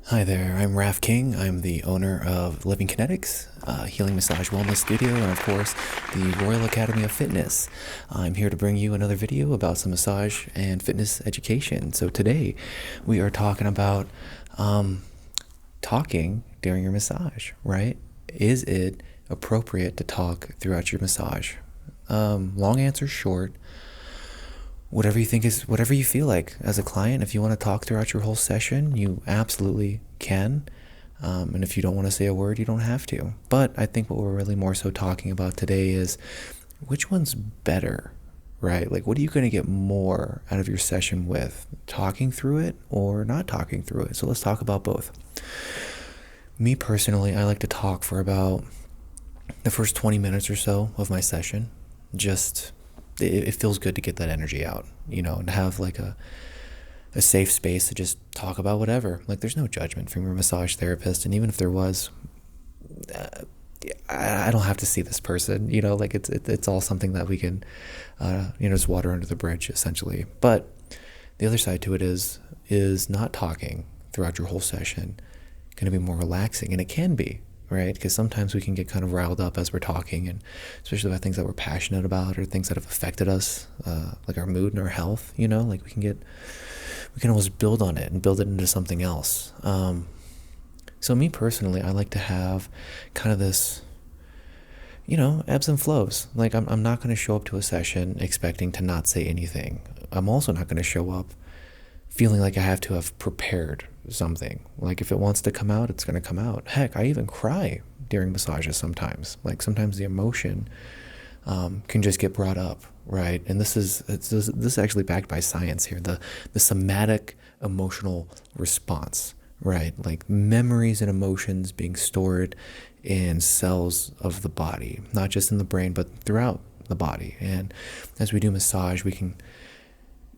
Hi there, I'm Raf King. I'm the owner of Living Kinetics, Healing Massage Wellness Studio, and of course, the Royal Academy of Fitness. I'm here to bring you another video about some massage and fitness education. So today, we are talking about talking during your massage, right? Is it appropriate to talk throughout your massage? Long answer short. Whatever you feel like as a client. If you want to talk throughout your whole session, you absolutely can. And if you don't want to say a word, you don't have to. But I think what we're really more so talking about today is which one's better, right? Like, what are you going to get more out of your session with? Talking through it or not talking through it? So let's talk about both. Me personally, I like to talk for about the first 20 minutes or so of my session. It feels good to get that energy out, and have like a safe space to just talk about whatever. Like, there's no judgment from your massage therapist. And even if there was, I don't have to see this person, like it's all something that we can, just water under the bridge essentially. But the other side to it is not talking throughout your whole session going to be more relaxing. And it can be, right? Because sometimes we can get kind of riled up as we're talking, and especially about things that we're passionate about or things that have affected us, like our mood and our health, like we can always build on it and build it into something else. So me personally, I like to have kind of this, ebbs and flows. Like I'm not going to show up to a session expecting to not say anything. I'm also not going to show up feeling like I have to have prepared something. Like, if it wants to come out, it's going to come out. Heck, I even cry during massages sometimes. Like, sometimes the emotion can just get brought up, right? And this is actually backed by science here. The somatic emotional response, right? Like memories and emotions being stored in cells of the body, not just in the brain, but throughout the body. And as we do massage, we can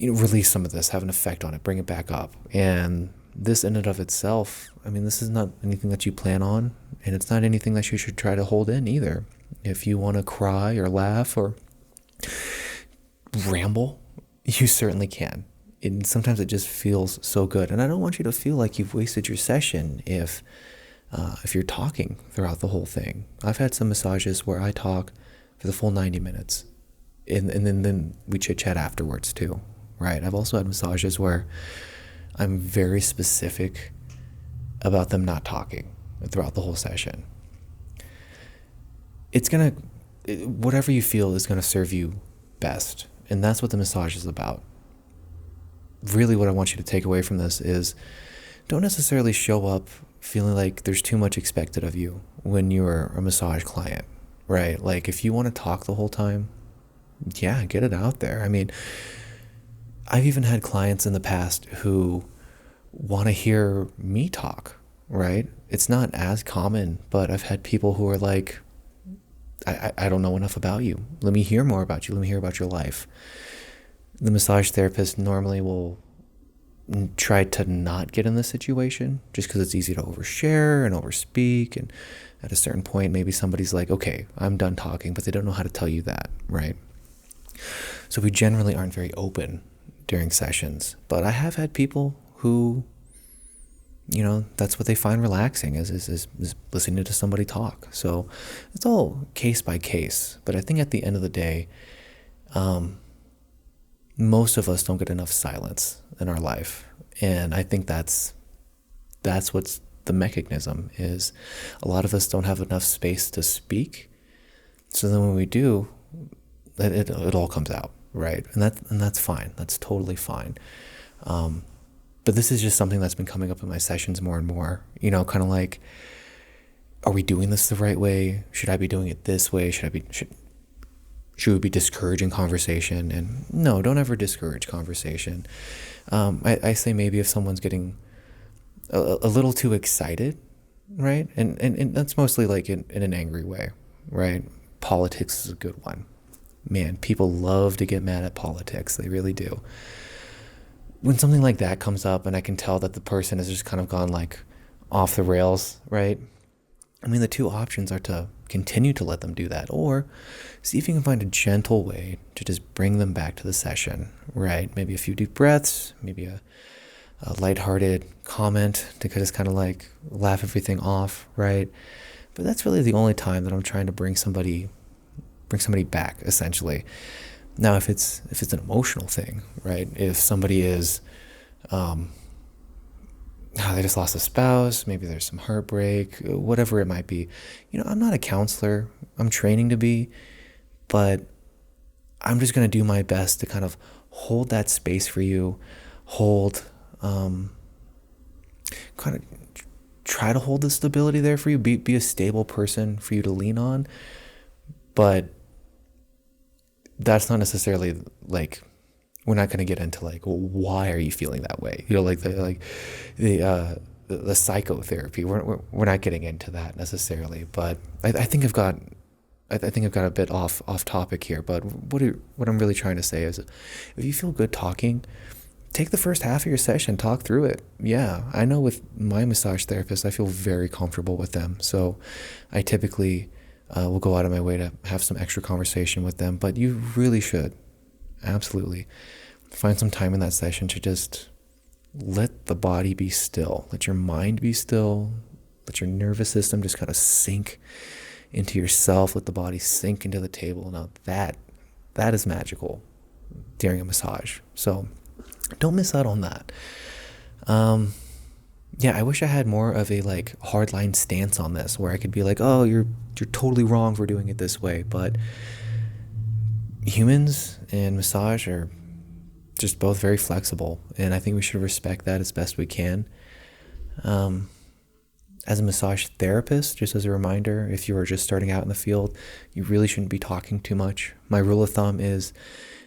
release some of this, have an effect on it, bring it back up. And this in and of itself, this is not anything that you plan on, and it's not anything that you should try to hold in either. If you want to cry or laugh or ramble, you certainly can. And sometimes it just feels so good. And I don't want you to feel like you've wasted your session if you're talking throughout the whole thing. I've had some massages where I talk for the full 90 minutes, and then we chit-chat afterwards too. Right. I've also had massages where I'm very specific about them not talking throughout the whole session. Whatever you feel is going to serve you best. And that's what the massage is about. Really, what I want you to take away from this is don't necessarily show up feeling like there's too much expected of you when you're a massage client, right? Like, if you want to talk the whole time, yeah, get it out there. I've even had clients in the past who want to hear me talk, right? It's not as common, but I've had people who are like, I don't know enough about you. Let me hear more about you. Let me hear about your life. The massage therapist normally will try to not get in this situation just because it's easy to overshare and overspeak. And at a certain point, maybe somebody's like, okay, I'm done talking, but they don't know how to tell you that, right? So we generally aren't very open during sessions. But I have had people who, that's what they find relaxing is listening to somebody talk. So it's all case by case. But I think at the end of the day, most of us don't get enough silence in our life. And I think that's what's the mechanism is. A lot of us don't have enough space to speak. So then when we do, it all comes out. Right. And that's fine. That's totally fine. But this is just something that's been coming up in my sessions more and more, kind of like, are we doing this the right way? Should I be doing it this way? Should we be discouraging conversation? And no, don't ever discourage conversation. I say maybe if someone's getting a little too excited, right? And that's mostly like in an angry way, right? Politics is a good one. Man, people love to get mad at politics. They really do. When something like that comes up and I can tell that the person has just kind of gone like off the rails, right? The two options are to continue to let them do that, or see if you can find a gentle way to just bring them back to the session, right? Maybe a few deep breaths, maybe a lighthearted comment to just kind of like laugh everything off, right? But that's really the only time that I'm trying to bring somebody back, essentially. Now, if it's an emotional thing, right? If somebody is, they just lost a spouse, maybe there's some heartbreak, whatever it might be. I'm not a counselor. I'm training to be, but I'm just going to do my best to kind of hold that space for you, kind of try to hold the stability there for you, be a stable person for you to lean on. But that's not necessarily like, we're not going to get into like, well, why are you feeling that way? Like the psychotherapy. We're not getting into that necessarily. But I think I've got a bit off topic here. But what I'm really trying to say is, if you feel good talking, take the first half of your session, talk through it. Yeah, I know with my massage therapist, I feel very comfortable with them. So I typically will go out of my way to have some extra conversation with them. But you really should, absolutely, find some time in that session to just let the body be still. Let your mind be still. Let your nervous system just kind of sink into yourself. Let the body sink into the table. Now that is magical during a massage. So don't miss out on that. Yeah, I wish I had more of a like hardline stance on this, where I could be like, oh, you're totally wrong for doing it this way. But humans and massage are just both very flexible, and I think we should respect that as best we can. As a massage therapist, just as a reminder, if you are just starting out in the field, you really shouldn't be talking too much. My rule of thumb is,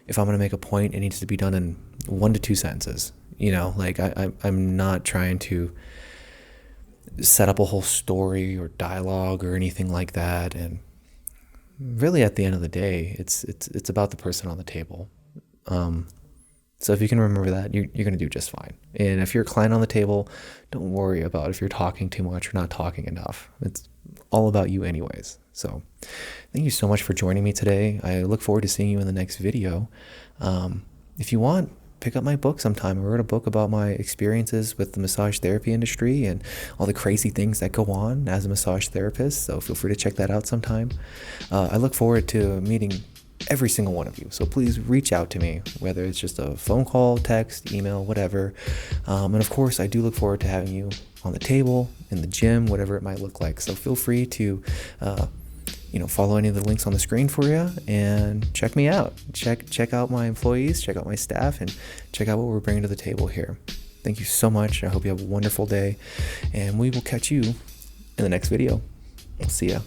if I'm going to make a point, it needs to be done in 1 to 2 sentences. Like I'm not trying to set up a whole story or dialogue or anything like that. And really, at the end of the day, it's about the person on the table. So if you can remember that, you're going to do just fine. And if you're a client on the table, don't worry about if you're talking too much or not talking enough. It's all about you anyways. So thank you so much for joining me today. I look forward to seeing you in the next video. If you want, pick up my book sometime. I wrote a book about my experiences with the massage therapy industry and all the crazy things that go on as a massage therapist. So feel free to check that out sometime. I look forward to meeting every single one of you. So please reach out to me, whether it's just a phone call, text, email, whatever. And of course, I do look forward to having you on the table, in the gym, whatever it might look like. So feel free to, follow any of the links on the screen for you and check me out. Check out my employees, check out my staff, and check out what we're bringing to the table here. Thank you so much. I hope you have a wonderful day, and we will catch you in the next video. See ya.